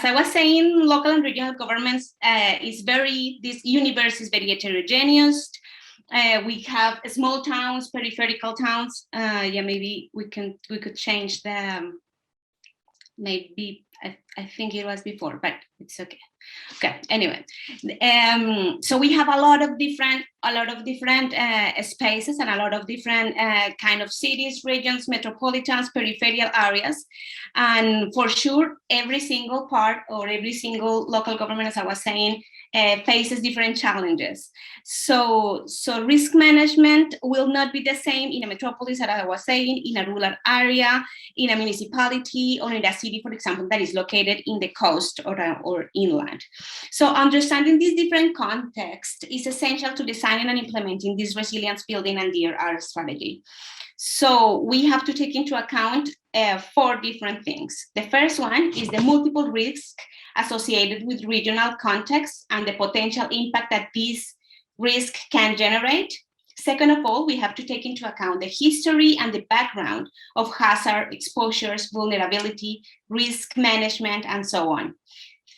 I was saying, local and regional governments this universe is very heterogeneous. We have small towns, peripheral towns. Yeah, maybe we could change the, maybe I think it was before, but it's okay. Okay, anyway, so we have a lot of different spaces and a lot of different kind of cities, regions, metropolitans, peripheral areas, and for sure, every single part or every single local government, as I was saying, faces different challenges. So risk management will not be the same in a metropolis, as I was saying, in a rural area, in a municipality, or in a city, for example, that is located in the coast or inland. So understanding these different contexts is essential to designing and implementing this resilience building and DRR strategy. So we have to take into account 4 different things. The first one is the multiple risks associated with regional contexts and the potential impact that these risks can generate. Second of all, we have to take into account the history and the background of hazard, exposures, vulnerability, risk management, and so on.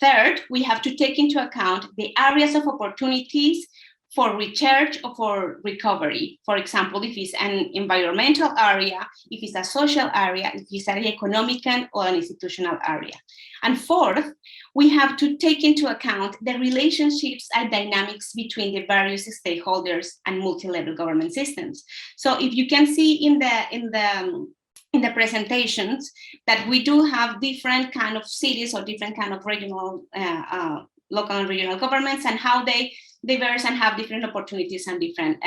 Third, we have to take into account the areas of opportunities for research or for recovery. For example, if it's an environmental area, if it's a social area, if it's an economic or an institutional area. And fourth, we have to take into account the relationships and dynamics between the various stakeholders and multi-level government systems. So if you can see in the presentations that we do have different kind of cities or different kind of regional, local and regional governments, and how they diverse and have different opportunities and different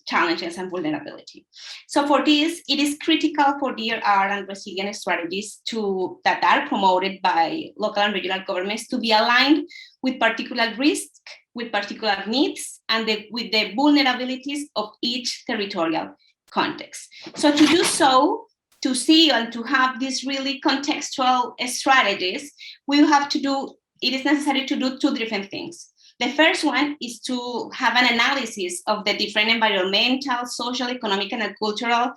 challenges and vulnerability. So for this, it is critical for DRR and resilient strategies that are promoted by local and regional governments to be aligned with particular risks, with particular needs, and with the vulnerabilities of each territorial context. So to do so, to see and to have these really contextual strategies, it is necessary to do 2 different things. The first one is to have an analysis of the different environmental, social, economic, and cultural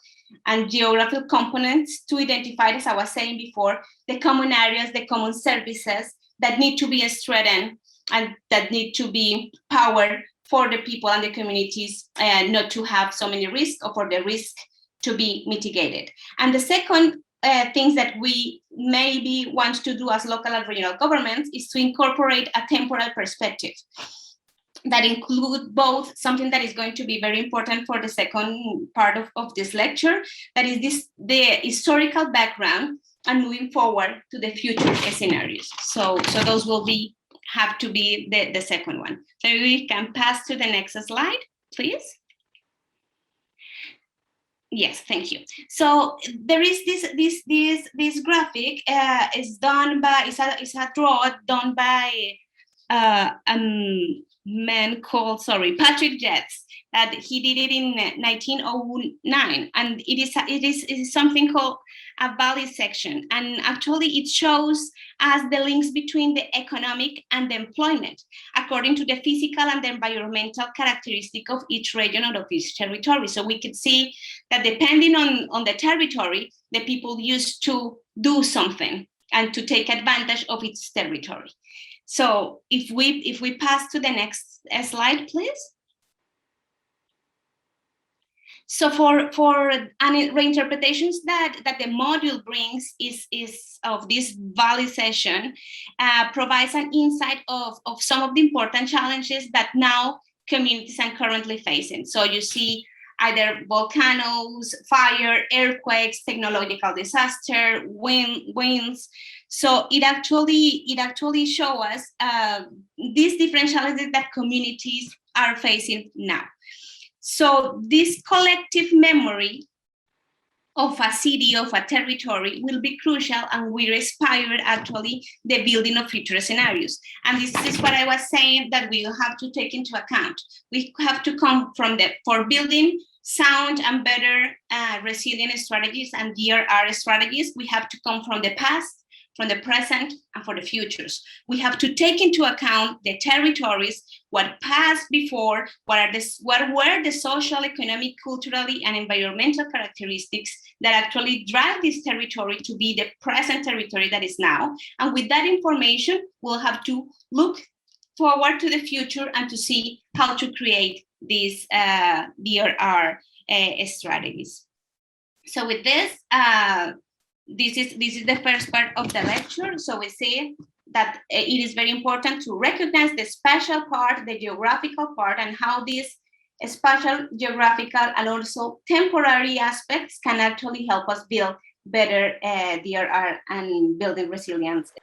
and geographical components to identify, as I was saying before, the common areas, the common services that need to be strengthened and that need to be powered for the people and the communities not to have so many risks, or for the risk to be mitigated. And the second things that we maybe want to do as local and regional governments is to incorporate a temporal perspective that include both something that is going to be very important for the second part of this lecture, that is the historical background and moving forward to the future scenarios. So those will have to be the second one. So we can pass to the next slide, please. Yes, thank you. So there is this graphic is done by it's a draw done by a man called Patrick Jets, that he did it in 1909, and it is something called a valley section, and actually it shows us the links between the economic and the employment according to the physical and the environmental characteristic of each region or of each territory. So we could see that depending on the territory, the people used to do something and to take advantage of its territory. So if we pass to the next slide, please. So for reinterpretations that the module brings is of this valley session, provides an insight of some of the important challenges that now communities are currently facing. So you see either volcanoes, fire, earthquakes, technological disaster, winds. So it actually shows us these different challenges that communities are facing now. So this collective memory of a city, of a territory, will be crucial, and will inspire actually the building of future scenarios. And this is what I was saying that we have to take into account. We have to come from for building sound and better resilient strategies and DRR strategies, we have to come from the past, from the present and for the futures. We have to take into account the territories, what passed before, what were the social, economic, culturally, and environmental characteristics that actually drive this territory to be the present territory that is now. And with that information, we'll have to look forward to the future and to see how to create these DRR strategies. So with this, this is the first part of the lecture. So we see that it is very important to recognize the spatial part, the geographical part, and how these spatial, geographical, and also temporary aspects can actually help us build better DRR and building resilience.